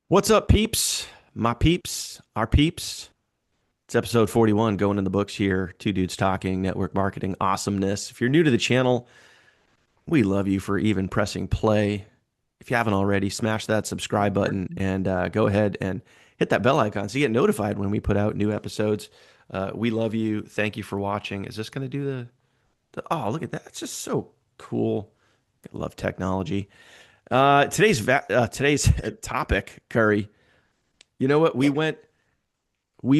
What's up, peeps? My peeps, our peeps. It's episode 41 going in the books here. Two dudes talking network marketing awesomeness. If you're new to the channel, we love you for even pressing play. If you haven't already, smash that subscribe button and go ahead and hit that bell icon so you get notified when we put out new episodes. We love you. Thank you for watching. Is this going to do oh, look at that. It's just so cool. I love technology. Today's topic, Curry. You know what? We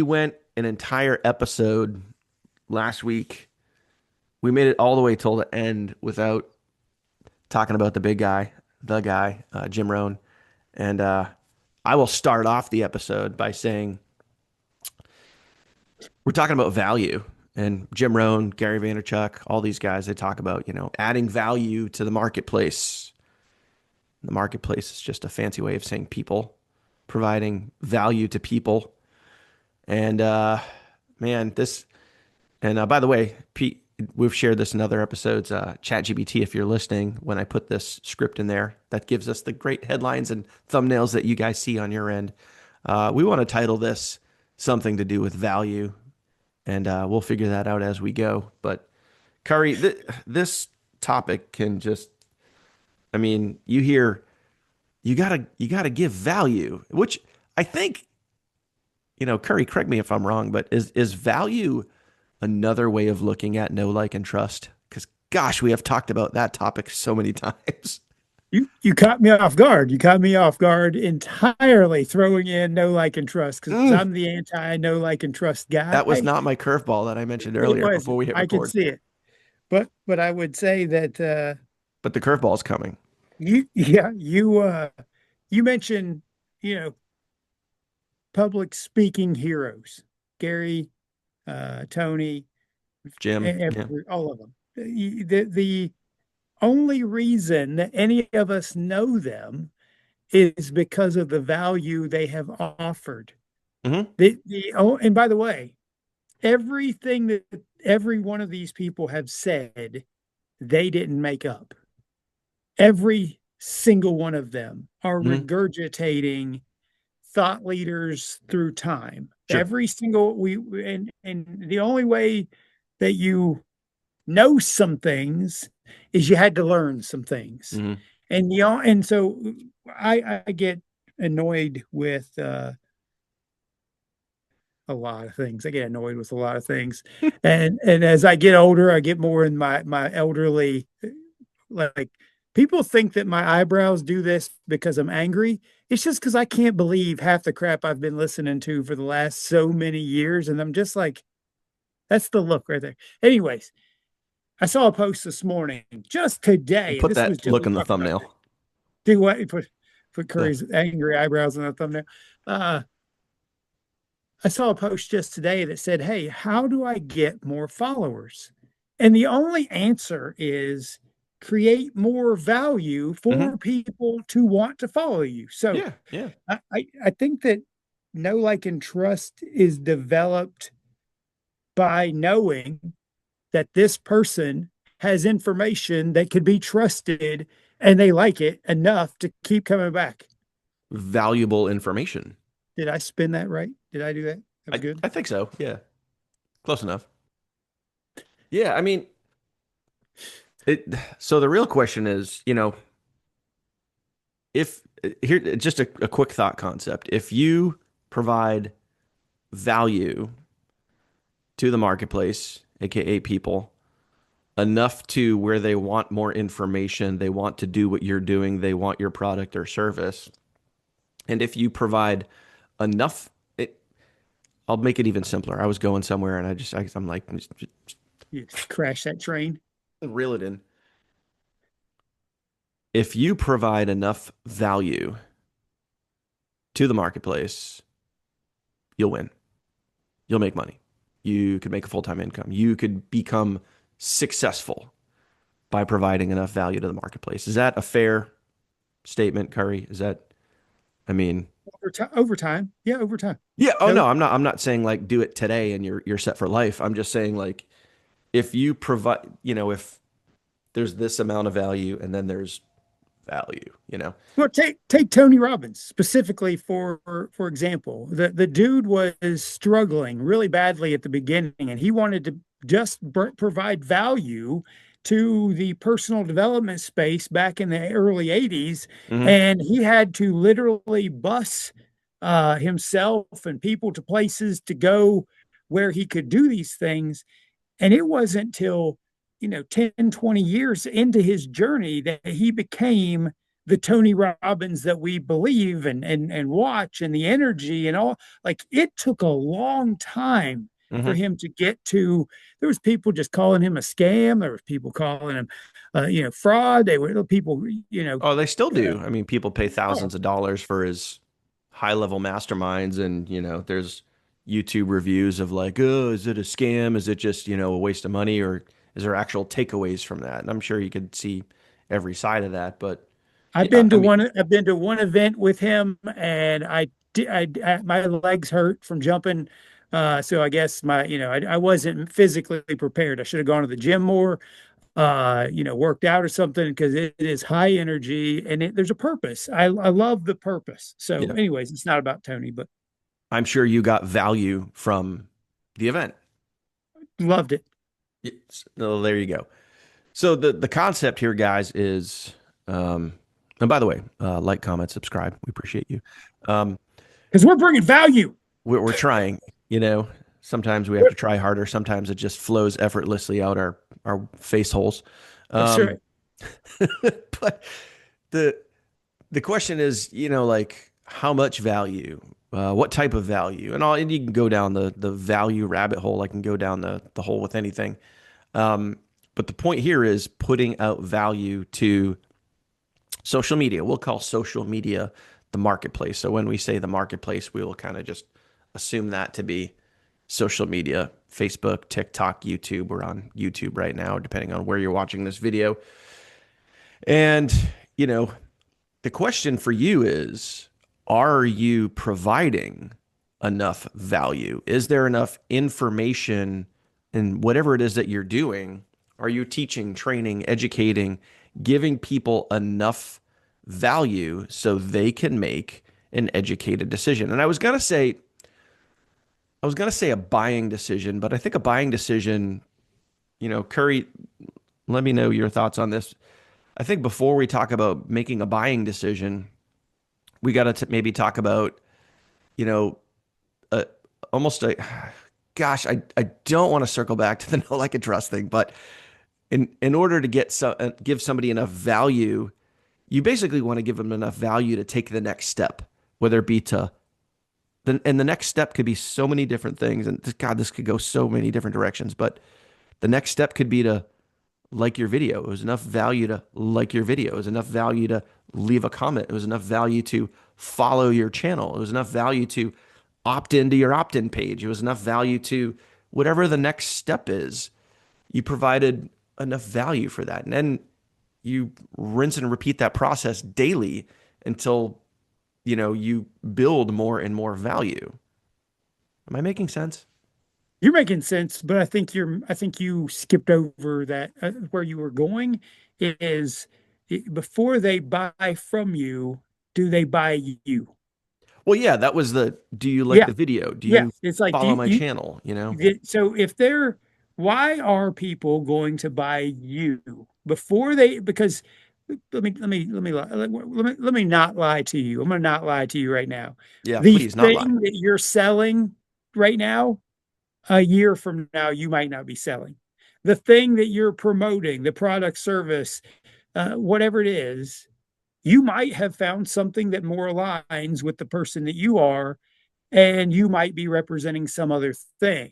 went an entire episode last week. We made it all the way till the end without talking about the guy, Jim Rohn. And I will start off the episode by saying we're talking about value. And Jim Rohn, Gary Vaynerchuk, all these guys, they talk about, adding value to the marketplace. The marketplace is just a fancy way of saying people, providing value to people. And man, this and by the way, Pete, we've shared this in other episodes. ChatGPT, if you're listening, when I put this script in there, that gives us the great headlines and thumbnails that you guys see on your end. We want to title this something to do with value, and we'll figure that out as we go. But Curry, this topic can just, I mean, you gotta give value, which I think, Curry, correct me if I'm wrong, but is value another way of looking at know, like, and trust? Because gosh, we have talked about that topic so many times. You caught me off guard. You caught me off guard entirely throwing in no like and trust because Mm, I'm the anti no like and trust guy. that was not my curveball that I mentioned It earlier was. before we hit I could record. see it. But I would say that But the curveball's coming. you mentioned, you know, public speaking heroes, Gary, Tony, Jim, yeah. all of them. The only reason that any of us know them is because of the value they have offered. Hmm. And by the way, everything that every one of these people have said, they didn't make up. Every single one of them are Hmm. regurgitating thought leaders through time. Sure. Every single we and the only way that you know some things is you had to learn some things. Hmm. And so I get annoyed with a lot of things. I get annoyed with a lot of things. And as I get older, I get more in my elderly, like, people think that my eyebrows do this because I'm angry. It's just because I can't believe half the crap I've been listening to for the last so many years. And I'm just like, that's the look right there. Anyways, I saw a post this morning, just And today. put This was that just look we in the talked about thumbnail. do what put The Curry's angry eyebrows in the thumbnail. Uh I saw a post just today that said, "Hey, how do I get more followers?" And the only answer is create more value hmm for people to want to follow you. So Yeah, yeah. I think that know, like, and trust is developed by knowing that this person has information that could be trusted and they like it enough to keep coming back. Valuable information. Did I spin that right? Did I do that? That was good. I think so. Yeah. Close enough. Yeah, I mean, so the real question is, if here just a quick thought concept. If you provide value to the marketplace, aka people, enough to where they want more information, they want to do what you're doing, they want your product or service. And if you provide enough, I'll make it even simpler. I was going somewhere and I'm like, just You crash that train. reel it in. If you provide enough value to the marketplace, you'll win. You'll make money. You could make a full-time income. You could become successful by providing enough value to the marketplace. Is that a fair statement, Curry? I mean, Over time. Yeah, over time. yeah. Oh No, no, I'm not saying like do it today and you're set for life. I'm just saying, like, if you provide, if there's this amount of value and then there's value, you know? Well, take Tony Robbins specifically for example. The dude was struggling really badly at the beginning, and he wanted to just provide value to the personal development space back in the early 80s, Hmm. and he had to literally bus himself and people to places to go where he could do these things. And it wasn't till, 10, 20 years into his journey that he became the Tony Robbins that we believe and watch, and the energy and all. Like, it took a long time for Hmm. him to get to. There was people just calling him a scam. There was people calling him, fraud. They were people, Oh, they still uh, do. I mean, people pay oh, thousands of dollars for his high level masterminds, and there's YouTube reviews of like, oh, is it a scam? Is it just, a waste of money, or is there actual takeaways from that? And I'm sure you could see every side of that, but yeah, I mean, I've been to one event with him, and my legs hurt from jumping. So I guess I wasn't physically prepared. I should have gone to the gym more, worked out or something, because it is high energy and there's a purpose. I love the purpose. So yeah, anyways, it's not about Tony, but I'm sure you got value from the event. loved it. Yes. Oh, there you go. So the concept here, guys, is and by the way, like, comment, subscribe. We appreciate you. Um, Because we're bringing value. we're trying, you know. Sometimes we have to try harder. Sometimes it just flows effortlessly out our face holes. That's Um, right. but the the question is, like how much value, what type of value, and you can go down the value rabbit hole. I can go down the hole with anything. Um, but the point here is putting out value to social media. We'll call social media the marketplace. So when we say the marketplace, we will kind of just assume that to be social media, Facebook, TikTok, YouTube. We're on YouTube right now, depending on where you're watching this video. And, you know, the question for you is, are you providing enough value? Is there enough information in whatever it is that you're doing? Are you teaching, training, educating, giving people enough value so they can make an educated decision? And I was gonna say a buying decision, but I think a buying decision, Curry, let me know your thoughts on this. I think before we talk about making a buying decision, we got to maybe talk about, you know, uh, almost a, gosh, I don't want to circle back to the no like and trust thing, but in order to give somebody enough value, you basically want to give them enough value to take the next step, whether it be and the next step could be so many different things. And God, this could go so many different directions, but the next step could be to like your video. It was enough value to like your video. It was enough value to leave a comment. It was enough value to follow your channel. It was enough value to opt into your opt in page. It was enough value to whatever the next step is. You provided enough value for that. And then you rinse and repeat that process daily until you build more and more value. Am I making sense? You're making sense, but I think you skipped over that, where you were going is, before they buy from you, do they buy you? Well, yeah, that was do you like Yeah, the video? Do yeah. you It's like, follow my channel? You know? so if they're, why are people going to buy you before they, because let me not lie to you. I'm going to not lie to you right now. Yeah, The please not lie. thing that you're selling right now, a year from now, you might not be selling. The thing that you're promoting, the product, service, whatever it is, you might have found something that more aligns with the person that you are, and you might be representing some other thing.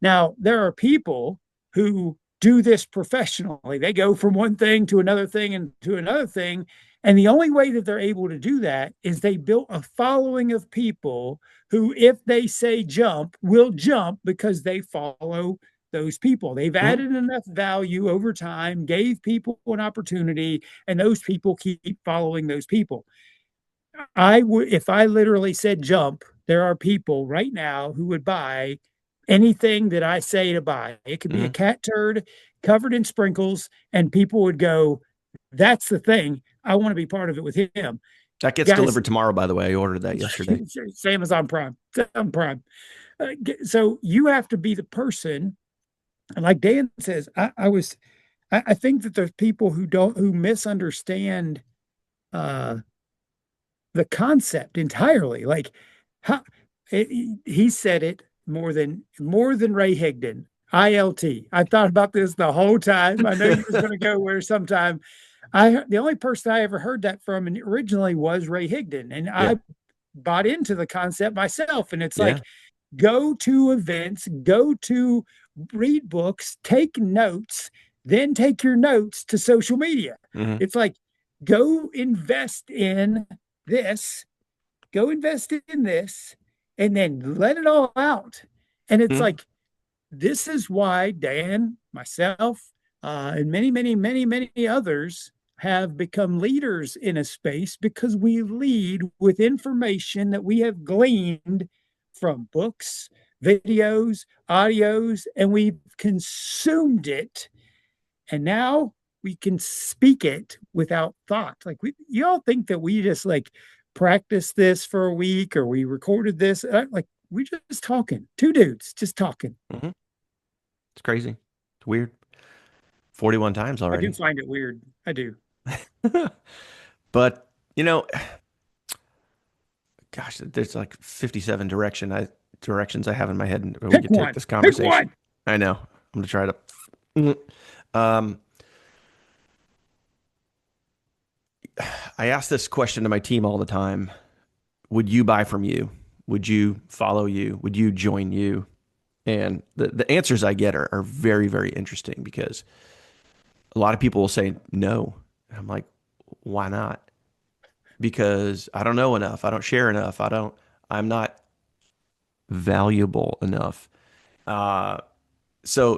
Now, there are people who do this professionally. They go from one thing to another thing and to another thing. And the only way that they're able to do that is they built a following of people who, if they say jump, will jump because they follow those people. They've Mhm. added enough value over time, gave people an opportunity, and those people keep following those people. I would, if I literally said jump, there are people right now who would buy anything that I say to buy. It could be a Mhm. cat turd covered in sprinkles, and people would go, That's the thing. I want to be part of it with him. That gets Guys, delivered tomorrow, by the way. I ordered that yesterday. it's Amazon Prime. It's Amazon Prime. So you have to be the person. And like Dan says, I think that there's people who misunderstand uh, the concept entirely. Like how he said it more than Ray Higdon. ILT. I thought about this the whole time. I know you was going to go where sometime. The only person I ever heard that from originally was Ray Higdon, and Yeah. I bought into the concept myself. And it's Yeah. like go to events, go to read books, take notes, then take your notes to social media. Hmm. It's like go invest in this, go invest in this, and then let it all out. And it's Hmm. like, this is why Dan, myself, and many, many, many, many others have become leaders in a space because we lead with information that we have gleaned from books, videos, audios, and we've consumed it. And now we can speak it without thought. Like you all think that we just like practiced this for a week or we recorded this. Like we just talking, two dudes just talking. Hmm. It's crazy. It's weird. 41 times I do already. find it weird. I do. But, gosh, there's like 57 directions I have in my head where we Pick could take one. this Pick conversation. one. I know. I'm gonna try to. Mhm. Um, I ask this question to my team all the time. Would you buy from you? Would you follow you? Would you join you? And the answers I get are very, very interesting because a lot of people will say no. And I'm like, why not? Because I don't know enough. I don't share enough. I'm not valuable enough. Uh, so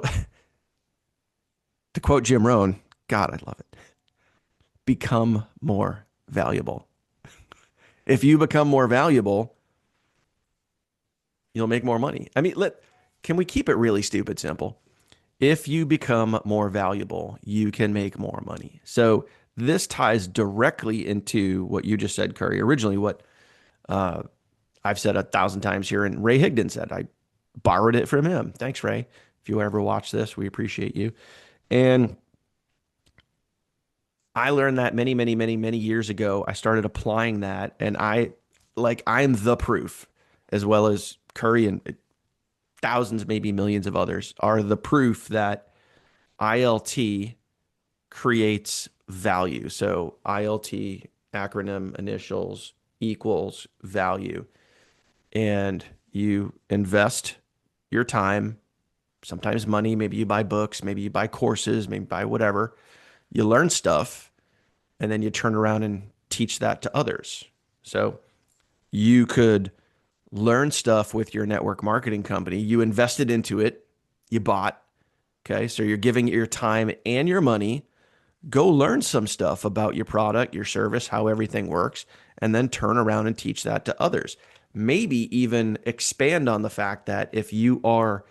to quote Jim Rohn, God, I love it. Become more valuable. If you become more valuable, you'll make more money. I mean, can we keep it really stupid simple? If you become more valuable, you can make more money. So this ties directly into what you just said, Curry. Originally, what uh, I've said 1,000 times here, and Ray Higdon said, I borrowed it from him. Thanks, Ray. If you ever watch this, we appreciate you. And I learned that many, many, many, many years ago. I started applying that, and I'm the proof, as well as Curry and thousands, maybe millions of others, are the proof that ILT creates value. So ILT acronym initials equals value. And you invest your time, sometimes money, maybe you buy books, maybe you buy courses, maybe buy whatever. You learn stuff and then you turn around and teach that to others. So you could learn stuff with your network marketing company. You invested into it, you bought. Okay. So you're giving it your time and your money. Go learn some stuff about your product, your service, how everything works, and then turn around and teach that to others. Maybe even expand on the fact that if you are,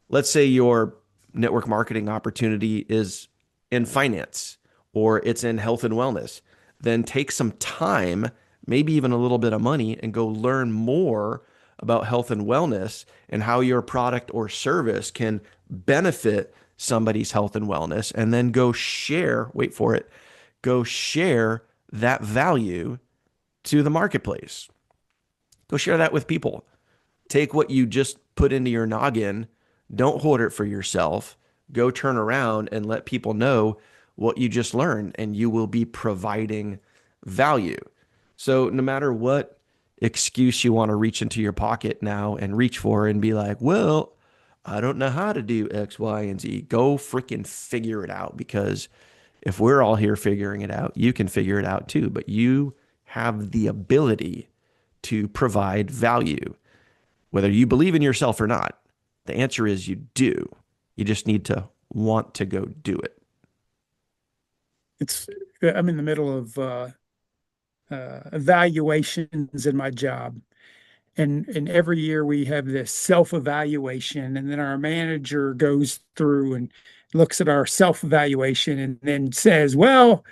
let's say your network marketing opportunity is in finance or it's in health and wellness, then take some time, maybe even a little bit of money, and go learn more about health and wellness and how your product or service can benefit somebody's health and wellness. And then go share, wait for it, go share that value to the marketplace. Go share that with people. Take what you just put into your noggin, don't hoard it for yourself. Go turn around and let people know what you just learned, and you will be providing value. So, no matter what excuse you want to reach into your pocket now and reach for and be like, well, I don't know how to do X, Y, and Z, go freaking figure it out. Because if we're all here figuring it out, you can figure it out too. But you have the ability to provide value whether you believe in yourself or not. The answer is you do. You just need to want to go do it. It's I'm in the middle of evaluations in my job, and every year we have this self-evaluation, and then our manager goes through and looks at our self-evaluation and then says, well,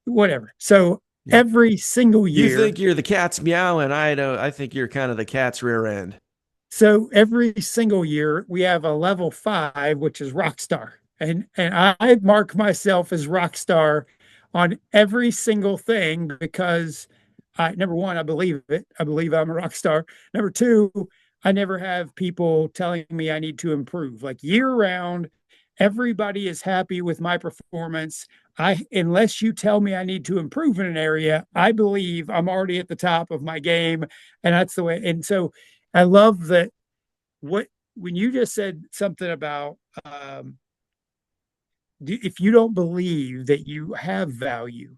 whatever. So Yeah. every single You year, think you're the cat's meow, and I don't. I think you're kind of the cat's rear end. so every single year we have a level 5, which is rock star. And I mark myself as rock star on every single thing because number one, I believe it. I believe I'm a rock star. Number two, I never have people telling me I need to improve. Like year round, everybody is happy with my performance. Unless you tell me I need to improve in an area, I believe I'm already at the top of my game. And that's the way. And so I love that what when you just said something about if you don't believe that you have value,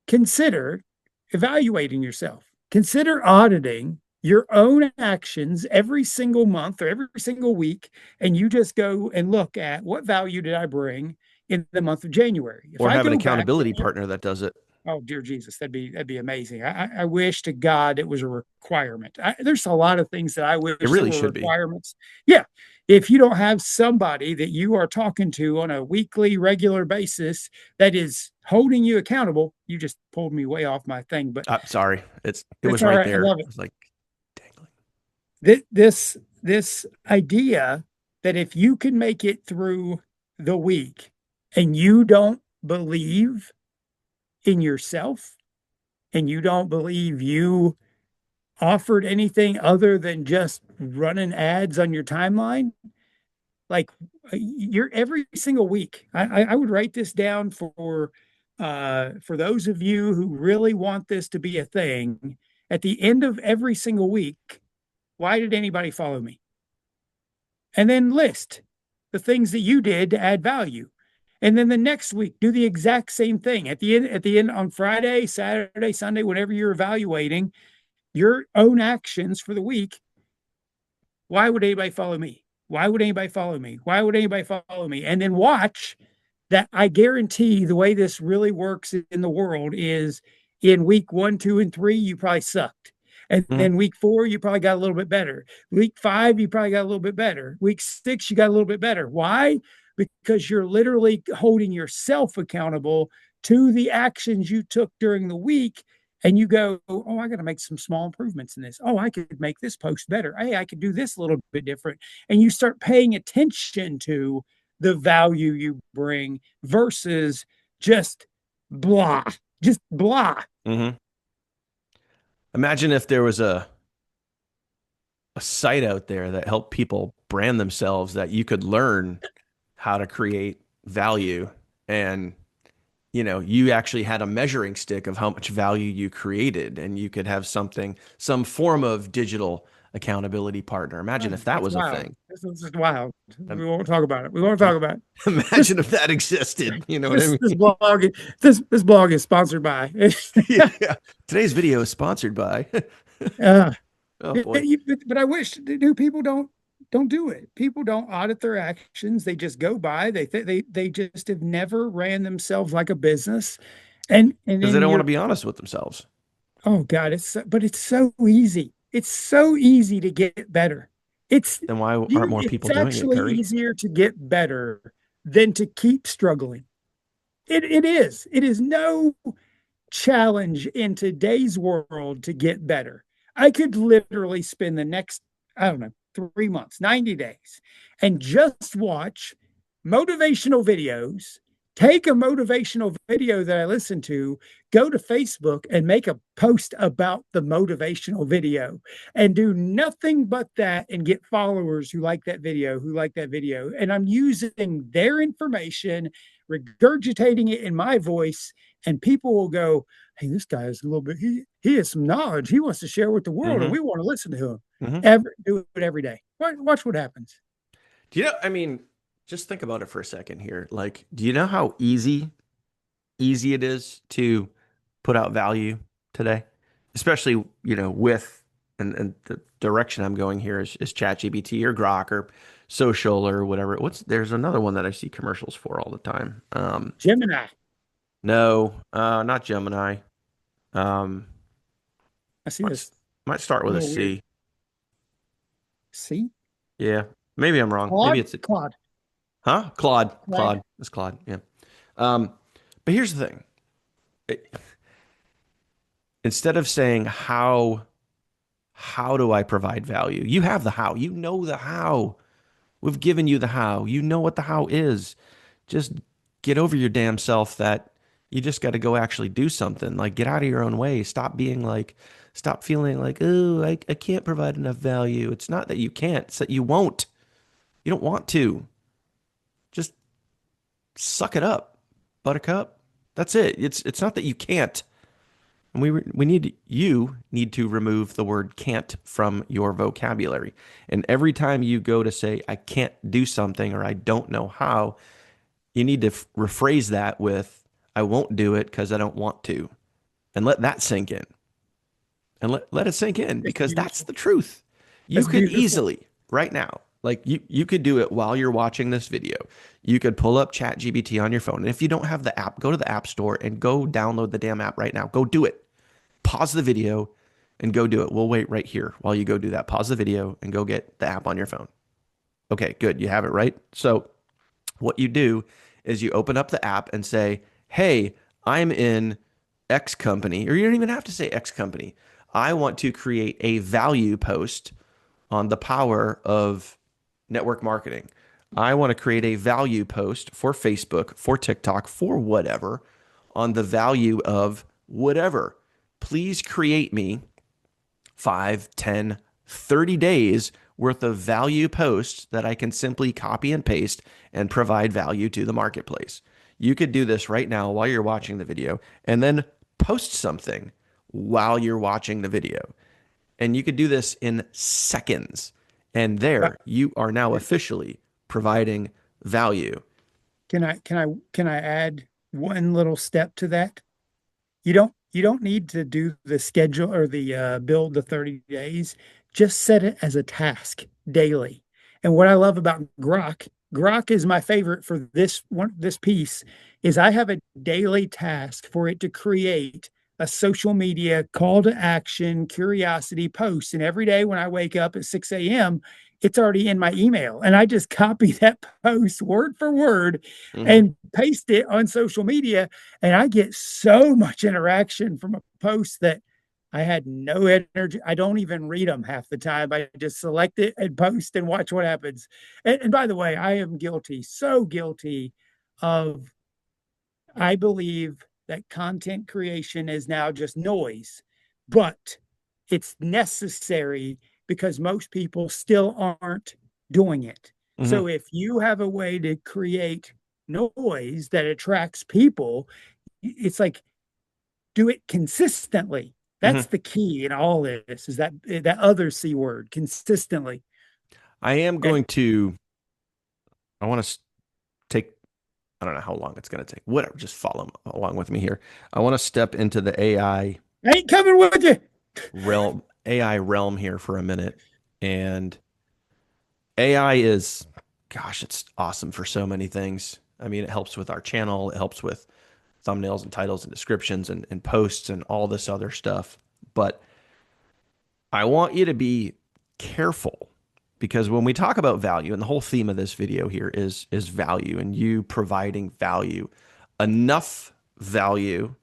consider evaluating yourself. Consider auditing your own actions every single month or every single week, and you just go and look at what value did I bring in the month of January. If Or I have an go back to accountability partner that does it. Oh, dear Jesus, that'd be amazing. I wish to God it was a requirement. There's a lot of things that I It wish there really were should be. requirements. Yeah, if you don't have somebody that you are talking to on a weekly, regular basis that is holding you accountable, you just pulled me way off my thing, but Sorry, it that's was all right right. I there. love I it. was like dangling. This idea that if you can make it through the week and you don't believe in yourself and you don't believe you offered anything other than just running ads on your timeline, like you're every single week. I would write this down for those of you who really want this to be a thing. At the end of every single week, why did anybody follow me? And then list the things that you did to add value. And then the next week, do the exact same thing. At the end on Friday, Saturday, Sunday, whenever you're evaluating your own actions for the week, why would anybody follow me? Why would anybody follow me? Why would anybody follow me? And then watch that. I guarantee the way this really works in the world is in week 1, 2, and 3, you probably sucked. And Mhm. then week 4, you probably got a little bit better. Week 5, you probably got a little bit better. Week 6, you got a little bit better. Why? Because you're literally holding yourself accountable to the actions you took during the week, and you go, oh, I got to make some small improvements in this. Oh, I could make this post better. Hey, I could do this a little bit different. And you start paying attention to the value you bring versus just blah, just blah. Mhm. Imagine if there was a site out there that helped people brand themselves that you could learn how to create value, and you actually had a measuring stick of how much value you created, and you could have some form of digital accountability partner. Imagine if that That's was a wild. thing. This is just wild. Um, We won't talk about it. We won't um, talk about it. This Imagine if that existed. You know what I this this mean? blog this blog is sponsored by. Yeah. Today's video is sponsored by. uh, Oh boy. but I wish new people don't do it. People don't audit their actions. They just go by. They just have never ran themselves like a business. And Because they then don't want to you're be honest with themselves. oh God, but it's so easy. It's so easy to get better. It's Then why aren't more it's people doing it, actually Curry? easier to get better than to keep struggling. It is. It is no challenge in today's world to get better. I could literally spend the next, I don't know, 3 months, 90 days, and just watch motivational videos. Take a motivational video that I listen to, go to Facebook and make a post about the motivational video and do nothing but that and get followers who like that video, who like that video. And I'm using their information, regurgitating it in my voice, and people will go, hey, this guy is a little bit, he has some knowledge. He wants to share with the world, and Hmm. we want to listen to him. Hmm. Do it every day. Watch what happens. Do you know? I mean, just think about it for a second here. Like, do you know how easy it is to put out value today? Especially, with and the direction I'm going here is ChatGPT or Grok or social or whatever. There's another one that I see commercials for all the time. Gemini. No, not Gemini. Um, I see might this might start with a little weird. C. See? Yeah, maybe I'm wrong. Maybe Claude? it's a Claude. Huh? Claude. Right. Claude. It's Claude. Yeah. Um, but here's the thing. Instead of saying how do I provide value? You have the how. You know the how. We've given you the how. You know what the how is. Just get over your damn self that you just got to go actually do something. Like get out of your own way. Stop feeling like, oh, I can't provide enough value. It's not that you can't, it's that you won't. You don't want to. Just suck it up, buttercup. That's it. It's not that you can't. And you need to remove the word can't from your vocabulary. And every time you go to say I can't do something or I don't know how, you need to rephrase that with I won't do it because I don't want to. And let that sink in. And let it sink in That's because that's beautiful. the truth. You That's could beautiful. easily right now, like you could do it while you're watching this video. You could pull up ChatGPT on your phone. And if you don't have the app, go to the App Store and go download the damn app right now. Go do it. Pause the video and go do it. We'll wait right here while you go do that. Pause the video and go get the app on your phone. Okay, good. You have it right. So what you do is you open up the app and say, hey, I'm in X company, or you don't even have to say X company. I want to create a value post on the power of network marketing. I want to create a value post for Facebook, for TikTok, for whatever on the value of whatever. Please create me 5, 10, 30 days worth of value posts that I can simply copy and paste and provide value to the marketplace. You could do this right now while you're watching the video and then post something while you're watching the video. And you could do this in seconds. And Uh, there you are now officially providing value. can I add one little step to that? You don't need to do the schedule or the build the 30 days. Just set it as a task daily. And what I love about Grok is my favorite for this piece is I have a daily task for it to create a social media call to action curiosity post. And every day when I wake up at 6 a.m., it's already in my email. And I just copy that post word for word Mm-hmm. and paste it on social media, and I get so much interaction from a post that I had no energy. I don't even read them half the time. I just select it and post and watch what happens. And by the way, I am guilty, so guilty of, I believe that content creation is now just noise, but it's necessary because most people still aren't doing it. Mm-hmm. So if you have a way to create noise that attracts people, it's like do it consistently. That's Mm-hmm. the key in all this is that other C word, consistently. I am And going to, I want to take I don't know how long it's going to take. Whatever, just follow along with me here. I want to step into the I ain't coming with you. AI realm here for a minute. And AI is, gosh, it's awesome for so many things. I mean, it helps with our channel, it helps with thumbnails and titles and descriptions and posts and all this other stuff. But I want you to be careful because when we talk about value, and the whole theme of this video here is value and you providing value, enough value,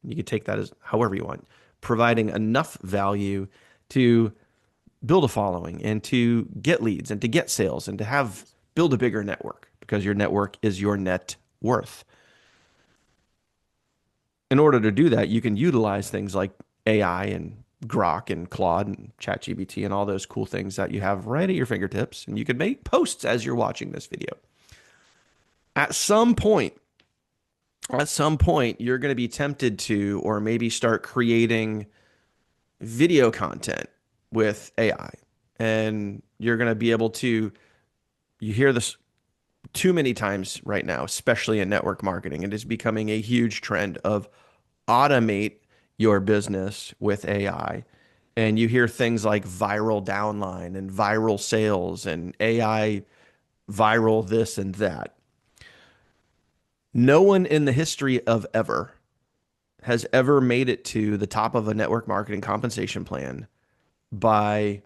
you could take that as however you want, providing enough value to build a following and to get leads and to get sales and to have build a bigger network because your network is your net worth. In order to do that, you can utilize things like AI and Grok and Claude and ChatGPT and all those cool things that you have right at your fingertips. And you can make posts as you're watching this video. At some point, you're going to be tempted to, or maybe start creating video content with AI. And you're going to be able to, you hear this too many times right now, especially in network marketing. It is becoming a huge trend of automate your business with AI. And you hear things like viral downline and viral sales and AI viral this and that. No one in the history of ever has ever made it to the top of a network marketing compensation plan by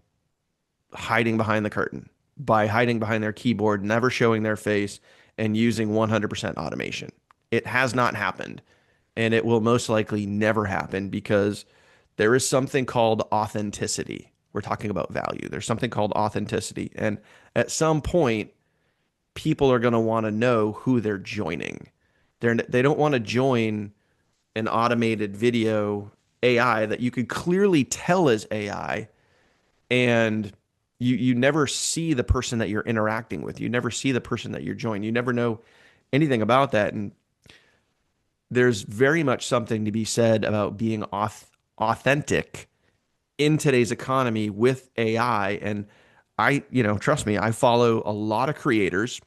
hiding behind the curtain, by hiding behind their keyboard, never showing their face, and using 100% automation. It has not happened, and it will most likely never happen because there is something called authenticity. We're talking about value. There's something called authenticity. And at some point, people are going to want to know who they're joining. They don't want to join an automated video AI that you could clearly tell is AI, and you never see the person that you're interacting with. You never see the person that you're joining. You never know anything about that. And there's very much something to be said about being authentic in today's economy with AI. And trust me, I follow a lot of creators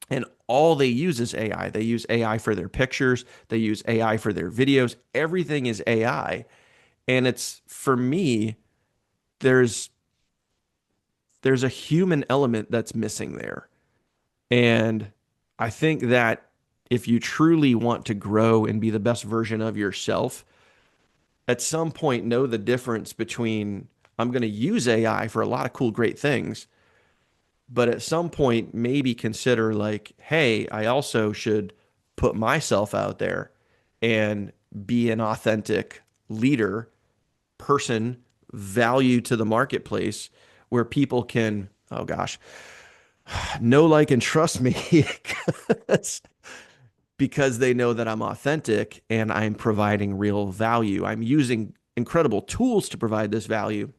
and all they use is AI. They use AI for their pictures, they use AI for their videos. Everything is AI. And it's for me, there's there's a human element that's missing there. And I think that if you truly want to grow and be the best version of yourself, at some point know the difference between I'm going to use AI for a lot of cool, great things, but at some point maybe consider like, hey, I also should put myself out there and be an authentic leader, person, value to the marketplace where people can, oh gosh, know, like, and trust me because they know that I'm authentic and I'm providing real value. I'm using incredible tools to provide this value,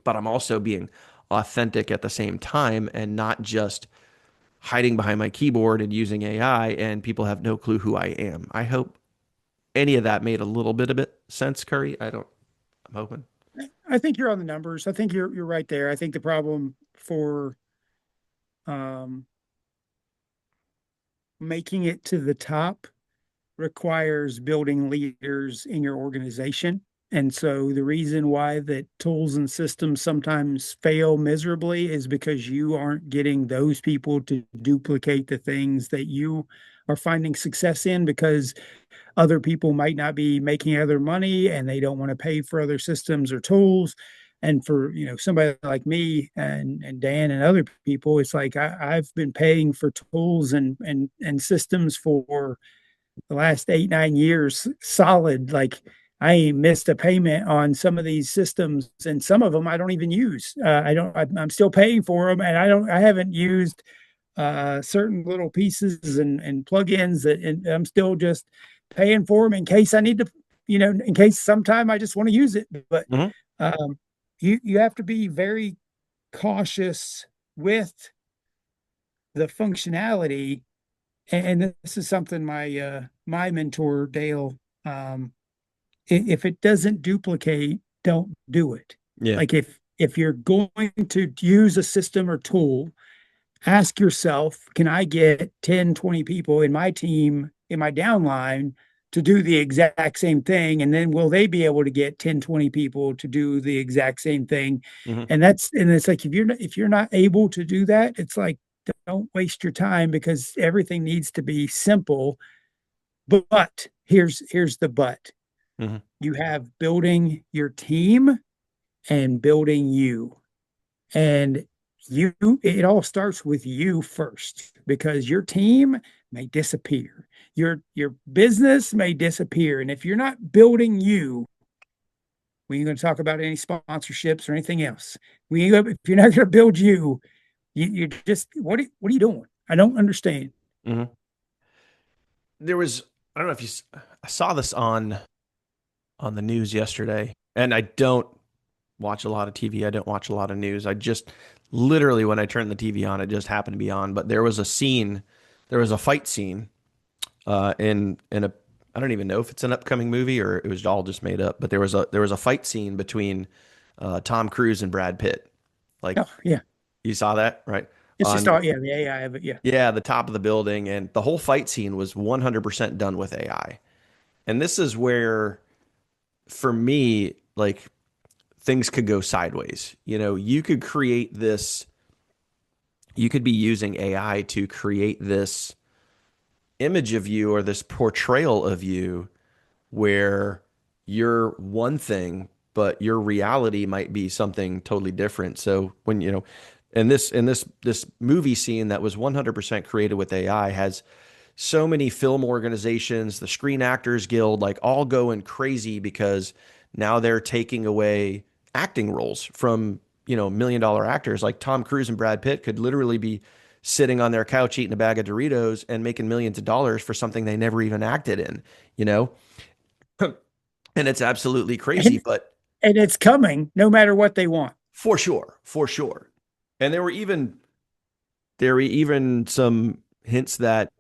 but I'm also being authentic at the same time and not just hiding behind my keyboard and using AI and people have no clue who I am. I hope any of that made a little bit of sense, Curry. I'm hoping. I think you're on the numbers. I think you're right there. I think the problem for um, making it to the top requires building leaders in your organization. And so the reason why that tools and systems sometimes fail miserably is because you aren't getting those people to duplicate the things that you are finding success in because other people might not be making other money and they don't want to pay for other systems or tools. And for somebody like me and Dan and other people, it's like I've been paying for tools and systems for the last 8, 9 years solid. Like I ain't missed a payment on some of these systems, and some of them I don't even use. I don't. I'm still paying for them, and I don't. I haven't used certain little pieces and plugins that, and I'm still just paying for them in case I need to. In case sometime I just want to use it. But Mm-hmm. um, you have to be very cautious with the functionality, and this is something my mentor Dale, um, if it doesn't duplicate, don't do it. Yeah. Like if you're going to use a system or tool, ask yourself, can I get 10, 20 people in my team, in my downline to do the exact same thing? And then will they be able to get 10, 20 people to do the exact same thing? Mm-hmm. And it's like if you're not able to do that, it's like don't waste your time because everything needs to be simple. But here's the but. Mm-hmm. You have building your team and building you. And it all starts with you first because your team may disappear. Your business may disappear. And if you're not building you, we ain't going to talk about any sponsorships or anything else. If you're not going to build you, you're just what are you doing? I don't understand. Mm-hmm. There was, I don't know if I saw this on the news yesterday, and I don't watch a lot of TV. I don't watch a lot of news. I just literally when I turned the TV on, it just happened to be on. But there was a fight scene in a I don't even know if it's an upcoming movie or it was all just made up. But there was a fight scene between Tom Cruise and Brad Pitt. Like Oh yeah, you saw that, right? it's just On all, yeah, the AI of it. Yeah. Yeah, the top of the building, and the whole fight scene was 100% done with AI. And this is where, for me, like things could go sideways. You could create this, you could be using AI to create this image of you or this portrayal of you where you're one thing, but your reality might be something totally different. So when, And this movie scene that was 100% created with AI has so many film organizations, the Screen Actors Guild, like all going crazy because now they're taking away acting roles from, $1 million actors. Like Tom Cruise and Brad Pitt could literally be sitting on their couch eating a bag of Doritos and making millions of dollars for something they never even acted in, you know? And it's absolutely crazy, and, but and it's coming no matter what they want. for sure, for sure. And there were even some hints that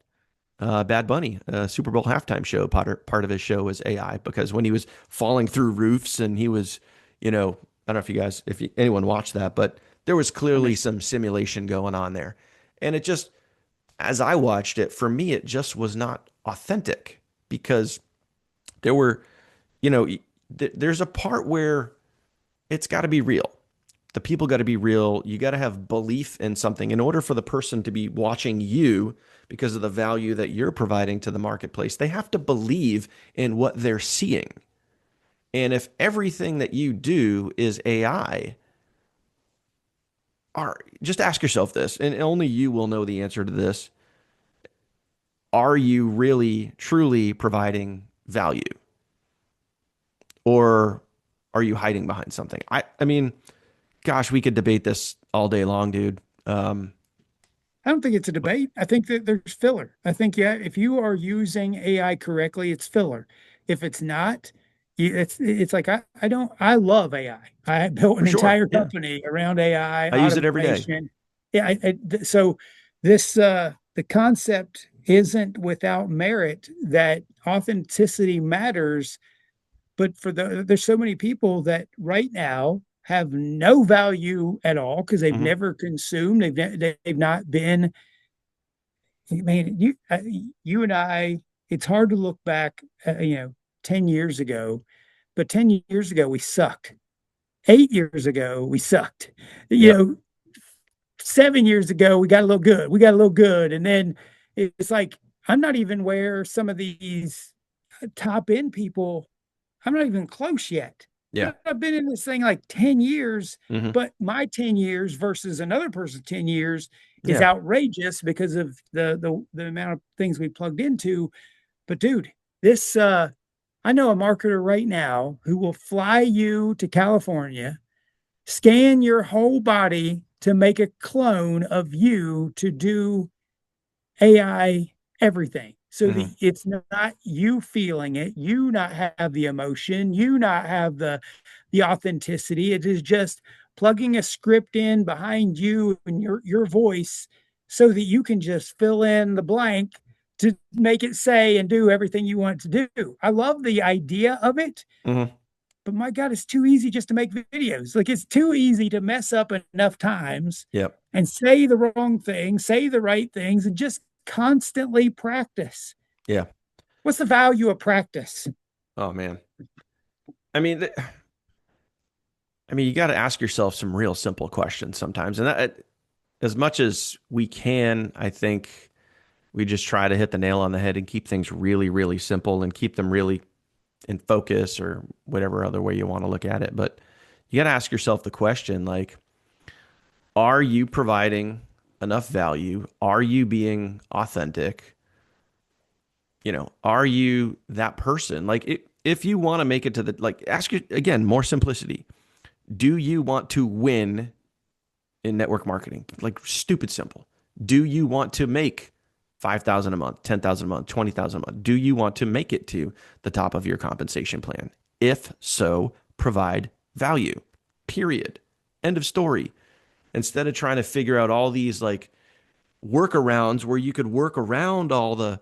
Bad Bunny, Super Bowl halftime show, part of his show was AI because when he was falling through roofs and he was, I don't know if you guys, anyone watched that, but there was I clearly mean, some simulation going on there. And it just, as I watched it, for me, it just was not authentic because there were, there's a part where it's got to be real. The people got to be real. You got to have belief in something in order for the person to be watching you because of the value that you're providing to the marketplace. They have to believe in what they're seeing. And if everything that you do is AI, just ask yourself this, and only you will know the answer to this. Are you really, truly providing value? Or are you hiding behind something? I mean, gosh, we could debate this all day long, dude. I don't think it's a debate. I think that there's filler. I think, yeah, if you are using AI correctly, it's filler. If it's not, it's like I love AI. I built For an sure. entire Yeah. company around AI I use it every day. automation. Yeah, so this the concept isn't without merit that authenticity matters, but there's so many people that right now have no value at all because they've Hmm. never consumed, they've not been. I mean, you and I, it's hard to look back, 10 years ago, but 10 years ago we sucked. 8 years ago we sucked. You Yep. know, 7 years ago we got a little good. We got a little good, and then it's like I'm not even where some of these top end people. I'm not even close yet. Yeah. But I've been in this thing like 10 years, Hmm. but my 10 years versus another person's 10 years is Yeah. outrageous because of the amount of things we plugged into. But dude, this I know a marketer right now who will fly you to California, scan your whole body to make a clone of you to do AI everything. So Hmm. the it's not you feeling it, you not have the emotion, you not have the authenticity. It is just plugging a script in behind you and your voice so that you can just fill in the blank to make it say and do everything you want it to do. I love the idea of it, Hmm. but my God, it's too easy just to make videos. Like it's too easy to mess up enough times Yep. and say the wrong thing, say the right things, and just constantly practice. Yeah. What's the value of practice? Oh man. I mean, you got to ask yourself some real simple questions sometimes. And as much as we can, I think we just try to hit the nail on the head and keep things really, really simple and keep them really in focus or whatever other way you want to look at it. But you got to ask yourself the question like, are you providing enough value? Are you being authentic? Are you that person? Like, if you want to make it to like, ask you again, more simplicity. Do you want to win in network marketing? Like, stupid simple. Do you want to make 5,000 a month, 10,000 a month, 20,000 a month? Do you want to make it to the top of your compensation plan? If so, provide value. Period. End of story. Instead of trying to figure out all these like workarounds where you could work around all the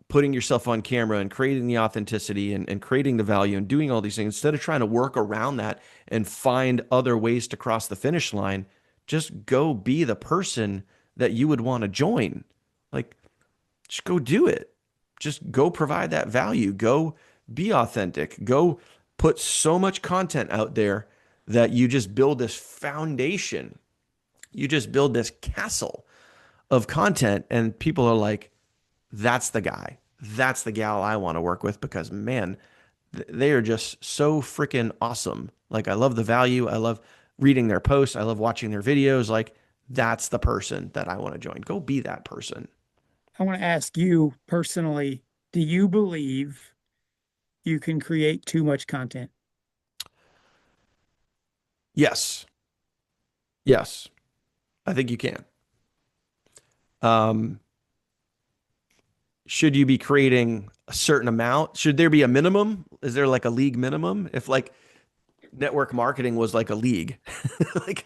putting yourself on camera and creating the authenticity and creating the value and doing all these things, instead of trying to work around that and find other ways to cross the finish line, just go be the person that you would want to join. Like, just go do it. Just go provide that value. Go be authentic. Go put so much content out there that you just build this foundation. You just build this castle of content, and people are like, that's the guy. That's the gal I want to work with because man, they are just so freaking awesome. Like I love the value. I love reading their posts. I love watching their videos. Like that's the person that I want to join. Go be that person. I want to ask you personally, do you believe you can create too much content? Yes. Yes. I think you can. Um, should you be creating a certain amount? Should there be a minimum? Is there like a league minimum? If like network marketing was like a league, like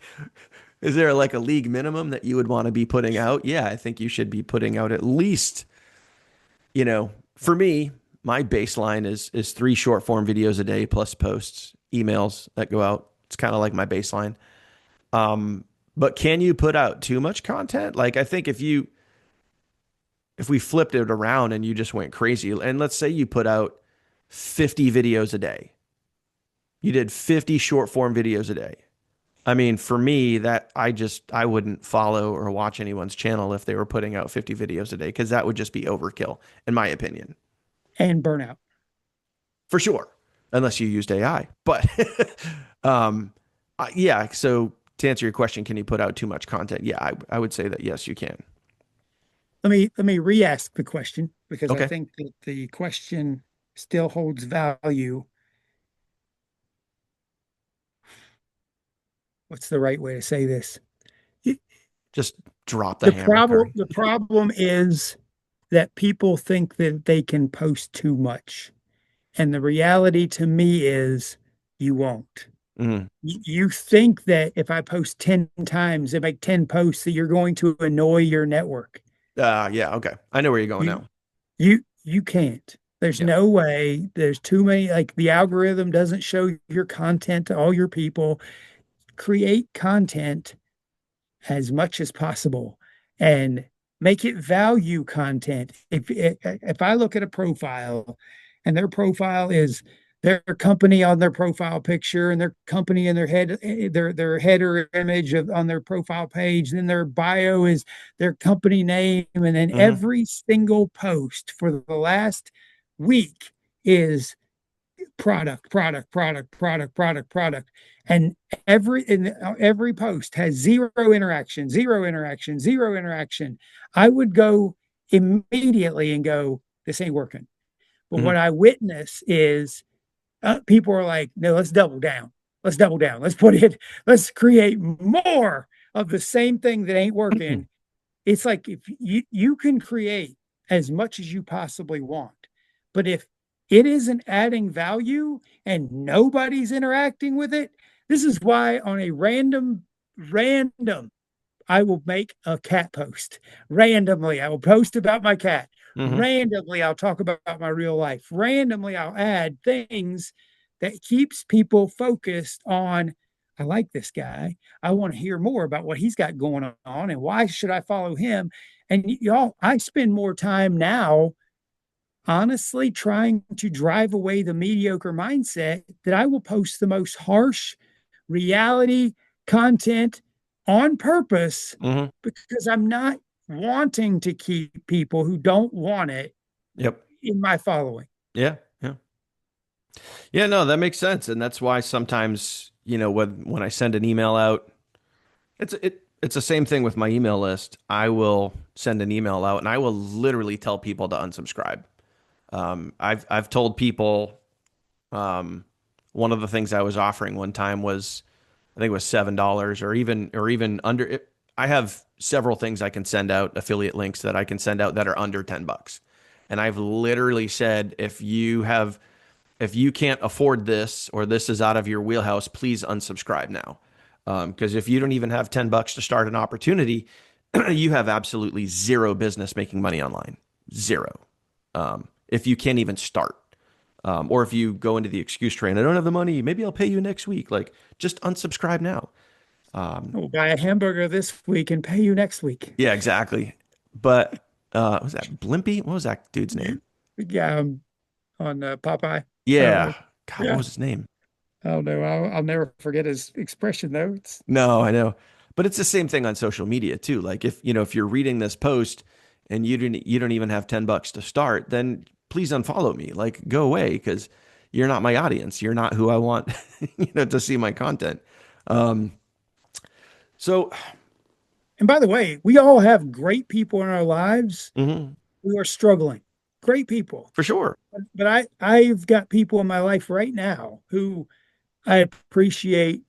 is there like a league minimum that you would want to be putting out? Yeah, I think you should be putting out at least, for me, my baseline is 3 short form videos a day plus posts, emails that go out. It's kind of like my baseline. Um, but can you put out too much content? Like I think if we flipped it around and you just went crazy, and let's say you put out 50 videos a day, you did 50 short form videos a day. I mean, for me, that I wouldn't follow or watch anyone's channel if they were putting out 50 videos a day because that would just be overkill, in my opinion, And burnout. for sure, unless you used AI. But um, yeah, so to answer your question, can you put out too much content? Yeah, I would say that yes, you can. Let me re-ask the question because I Okay, think that the question still holds value. What's the right way to say this? just drop the hammer, Curry. The problem is that people think that they can post too much. And the reality to me is you won't. Mm. You think that if I post 10 times and make 10 posts that you're going to annoy your network. Yeah, okay. I know where you're going You now. you can't. There's Yeah. no way. There's too many, like the algorithm doesn't show your content to all your people. Create content as much as possible and make it value content. If I look at a profile and their profile is their company on their profile picture and their company in their head their header image on their profile page, then their bio is their company name, and then Hmm. every single post for the last week is product. And every post has zero interaction, zero interaction. I would go immediately and go, this ain't working. But Hmm. what I witness is people are like, no, let's double down. Let's double down. Let's create more of the same thing that ain't working. It's like if you can create as much as you possibly want, but if it isn't adding value and nobody's interacting with it, this is why on a random I will make a cat post. Randomly, I will post about my cat. Hmm. Randomly, I'll talk about my real life. Randomly, I'll add things that keeps people focused on, I like this guy. I want to hear more about what he's got going on and why should I follow him? And y'all, I spend more time now honestly trying to drive away the mediocre mindset that I will post the most harsh reality content on purpose Hmm. because I'm not wanting to keep people who don't want it Yep. in my following. Yeah. Yeah. Yeah. No, that makes sense, and that's why sometimes when I send an email out, it's the same thing with my email list. I will send an email out, and I will literally tell people to unsubscribe. I've told people um, one of the things I was offering one time was I think it was $7 or even under it. I have several things I can send out, affiliate links that I can send out that are under $10. And I've literally said, if you can't afford this or this is out of your wheelhouse, please unsubscribe now. Because if you don't even have $10 to start an opportunity, you have absolutely zero business making money online. Zero. If you can't even start. Or if you go into the excuse train, I don't have the money, maybe I'll pay you next week. Like, just unsubscribe now. We'll buy a hamburger this week and pay you next week. Yeah, exactly. But was that Blimpy? What was that dude's name? Yeah, on Popeye. I don't Yeah. know. God, what Yeah, was his name? I don't know. I'll never forget his expression though. It's No, I know. But it's the same thing on social media too. Like if you're reading this post and you don't even have $10 to start, then please unfollow me. Like go away because you're not my audience. You're not who I want, to see my content. So, And by the way, we all have great people in our lives mhm, who are struggling. Great people. for sure. But I've got people in my life right now who I appreciate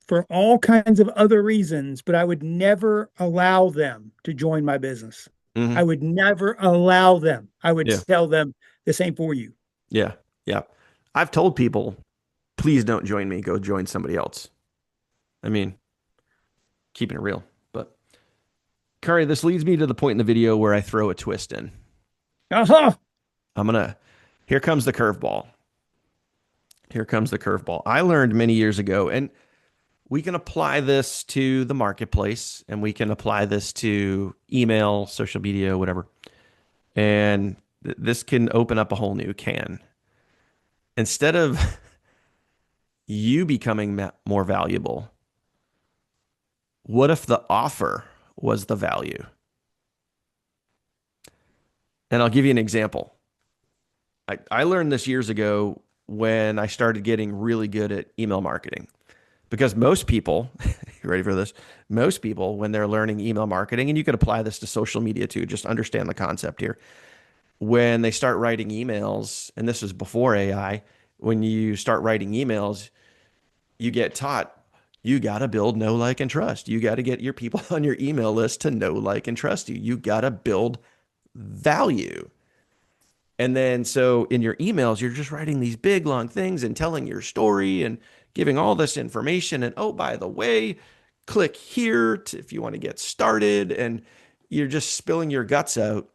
for all kinds of other reasons, but I would never allow them to join my business. I Hmm. would never allow them. I would Yeah. tell them this ain't for you. Yeah. Yeah. I've told people, please don't join me. Go join somebody else. I mean, keeping it real. But Curry, this leads me to the point in the video where I throw a twist in. Uh-huh. I'm going to, here comes the curveball. Here comes the curveball. I learned many years ago, and we can apply this to the marketplace and we can apply this to email, social media, whatever. And this can open up a whole new can. Instead of you becoming more valuable, what if the offer was the value? And I'll give you an example. I learned this years ago when I started getting really good at email marketing. Because most people, you ready for this? Most people, when they're learning email marketing, and you could apply this to social media too, just understand the concept here. When they start writing emails, and this is before AI, when you start writing emails, you get taught you got to build know, like, and trust. You got to get your people on your email list to know, like, and trust you. You got to build value. And then so in your emails, you're just writing these big long things and telling your story and giving all this information. And oh, by the way, click here if you want to get started. And you're just spilling your guts out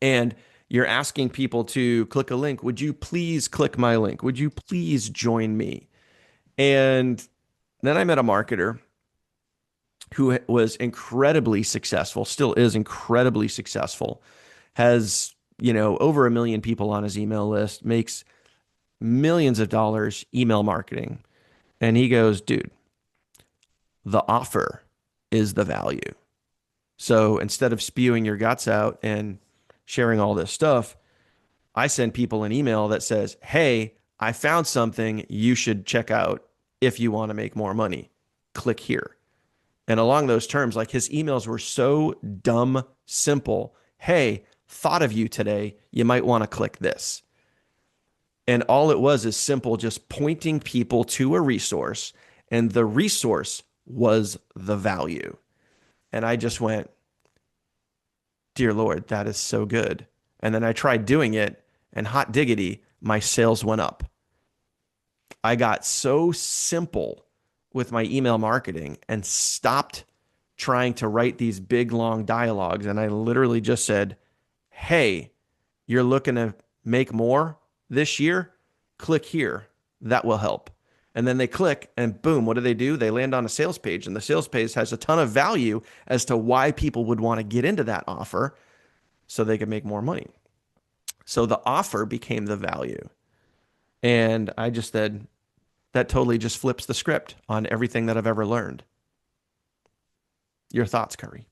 and you're asking people to click a link. Would you please click my link? Would you please join me? And then I met a marketer who was incredibly successful, still is incredibly successful, has, over 1 million people on his email list, makes millions of dollars email marketing. And he goes, dude, the offer is the value. So instead of spewing your guts out and sharing all this stuff, I send people an email that says, hey, I found something you should check out if you want to make more money. Click here. And along those terms, like his emails were so dumb, simple. Hey, thought of you today. You might want to click this. And all it was is simple, just pointing people to a resource. And the resource was the value. And I just went, dear Lord, that is so good. And then I tried doing it, and hot diggity, my sales went up. I got so simple with my email marketing and stopped trying to write these big, long dialogues. And I literally just said, hey, you're looking to make more this year? Click here. That will help. And then they click, and boom, what do? They land on a sales page, and the sales page has a ton of value as to why people would want to get into that offer so they could make more money. So the offer became the value. And I just said, that totally just flips the script on everything that I've ever learned. Your thoughts, Curry?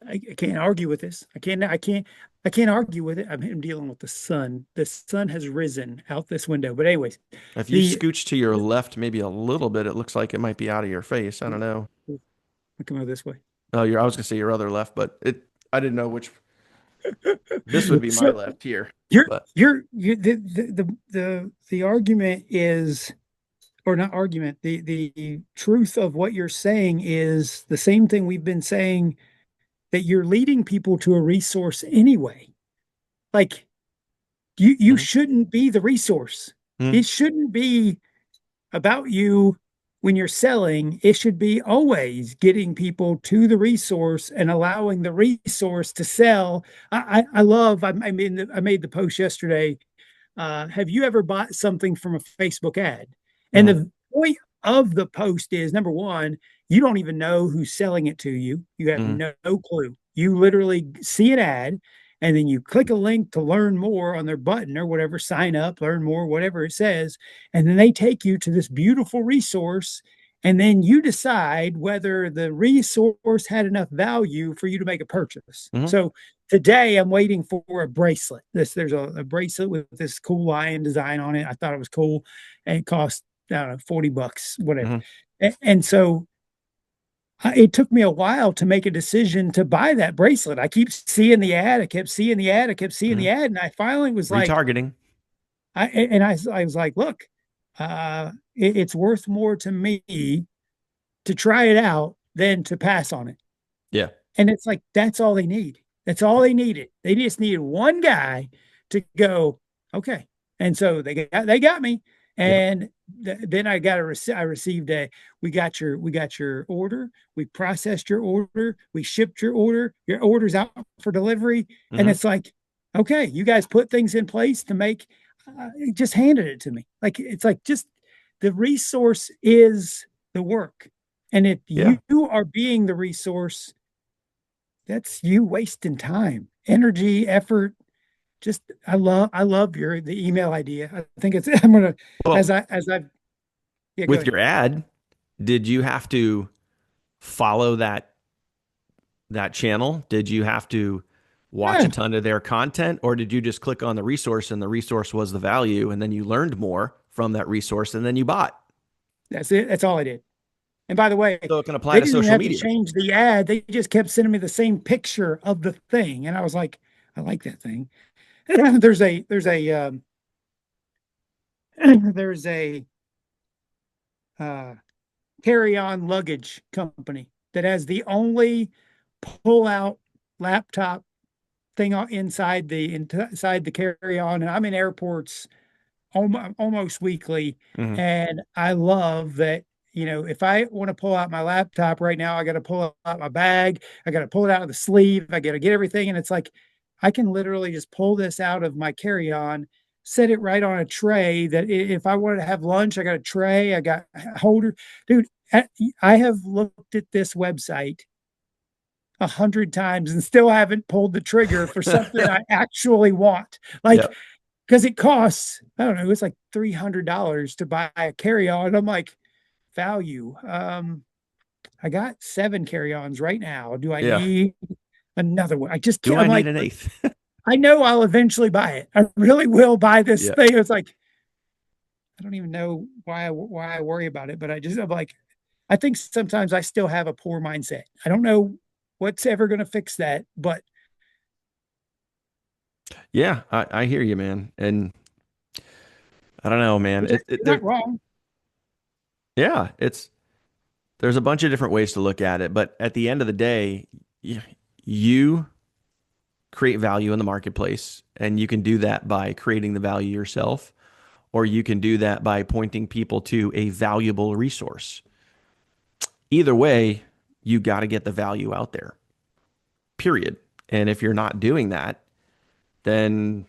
I can't argue with this. I can't argue with it. I'm dealing with the sun. The sun has risen out this window. But anyways, If you the scooch to your left maybe a little bit, it looks like it might be out of your face. I don't know. I come over this way. Oh, I was gonna say your other left, but I didn't know which. This would be my So left here, you're but you the argument is, or not argument, the truth of what you're saying is the same thing we've been saying, that you're leading people to a resource anyway. Like you mhm, shouldn't be the resource. mhm, It shouldn't be about you when you're selling. It should be always getting people to the resource and allowing the resource to sell. I love, I made the post yesterday. Have you ever bought something from a Facebook ad? And mhm, the point of the post is, number one, you don't even know who's selling it to you. You have mhm, no clue. You literally see an ad and then you click a link to learn more on their button or whatever, sign up, learn more, whatever it says. And then they take you to this beautiful resource. And then you decide whether the resource had enough value for you to make a purchase. mhm, So today I'm waiting for a bracelet. There's a bracelet with this cool lion design on it. I thought it was cool, and it cost, I don't know, $40, whatever. mhm, And so it took me a while to make a decision to buy that bracelet. I keep seeing the ad. I kept seeing the ad. I kept seeing Mhm. the ad. And I finally was like, Retargeting. I was like, look, it's worth more to me to try it out than to pass on it. Yeah. And it's like, that's all they need. That's all they needed. They just needed one guy to go, okay. And so they got me. Yep. And then I received we got your order. We processed your order. We shipped your order. Your order's out for delivery. And Hmm. it's like, okay, you guys put things in place to make, just handed it to me. Like, it's like, just the resource is the work. And if Yeah. you are being the resource, that's you wasting time, energy, effort. Just I love your the email idea. I think it's I'm gonna Well, as I yeah, go with ahead. your ad, did you have to follow that channel? Did you have to watch a Yeah, ton of their content, or did you just click on the resource and the resource was the value, and then you learned more from that resource and then you bought? that's it. That's all I did. And by the way, So it can apply they to didn't even social have to media. change the ad. They just kept sending me the same picture of the thing. And I was like, I like that thing. There's a uh carry-on luggage company that has the only pull-out laptop thing inside inside the carry-on. And I'm in airports almost weekly, Hmm. and I love that. If I want to pull out my laptop right now, I got to pull out my bag. I got to pull it out of the sleeve. I got to get everything, and it's like I can literally just pull this out of my carry-on, set it right on a tray. That if I wanted to have lunch, I got a tray. I got a holder, dude. I have looked at this website 100 times and still haven't pulled the trigger for something I actually want. Like, Yep. because it costs, I don't know, it's like $300 to buy a carry-on. I'm like, value. I got 7 carry-ons right now. Do I Yeah. need another one? I just Do can't. I I'm need like, an eighth? I know I'll eventually buy it. I really will buy this Yeah. thing. It's like, I don't even know why I worry about it, but I'm like, I think sometimes I still have a poor mindset. I don't know what's ever going to fix that, but Yeah. I hear you, man. And I don't know, man. you're not wrong. Yeah, there's a bunch of different ways to look at it, but at the end of the day, you create value in the marketplace, and you can do that by creating the value yourself, or you can do that by pointing people to a valuable resource. Either way, you got to get the value out there, period. And if you're not doing that, then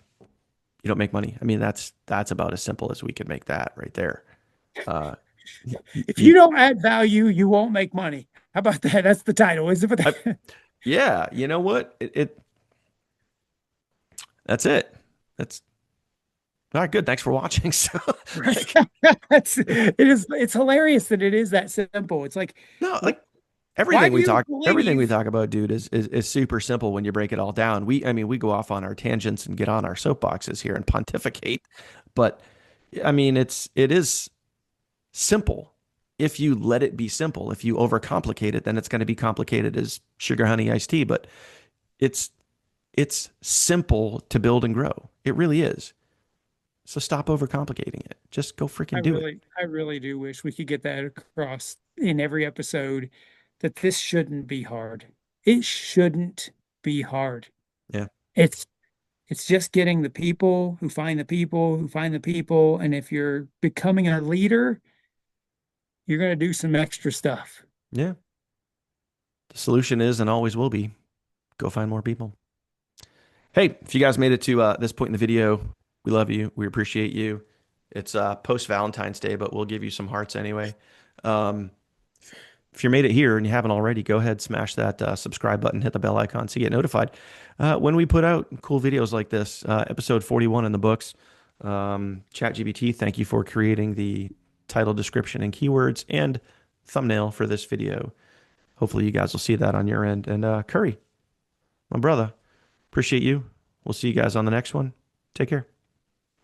you don't make money. I mean, that's about as simple as we could make that right there. Uh, If you you, don't add value, you won't make money. How about that? That's the title, is it? I, yeah, you know what? That's it. That's all right. Good. Thanks for watching. So, Right. like, It's hilarious that it is that simple. It's like, no, what, like why do you everything we believe? talk about, dude, is super simple when you break it all down. I mean, we go off on our tangents and get on our soapboxes here and pontificate, but I mean, it is simple. If you let it be simple, if you overcomplicate it, then it's going to be complicated as sugar, honey, iced tea. But it's it's simple to build and grow. It really is. So stop overcomplicating it. Just go freaking do it. I really do wish we could get that across in every episode that this shouldn't be hard. It shouldn't be hard. Yeah. It's it's just getting the people who find the people who find the people. And if you're becoming a leader, you're going to do some extra stuff. Yeah. The solution is and always will be go find more people. Hey, if you guys made it to this point in the video, we love you. We appreciate you. It's post Valentine's Day, but we'll give you some hearts anyway. Um, if you made it here and you haven't already, go ahead, smash that subscribe button, hit the bell icon so you get notified when we put out cool videos like this. Episode 41 in the books. ChatGPT, thank you for creating the title, description, and keywords and thumbnail for this video. Hopefully, you guys will see that on your end. And Curry, my brother, appreciate you. We'll see you guys on the next one. Take care.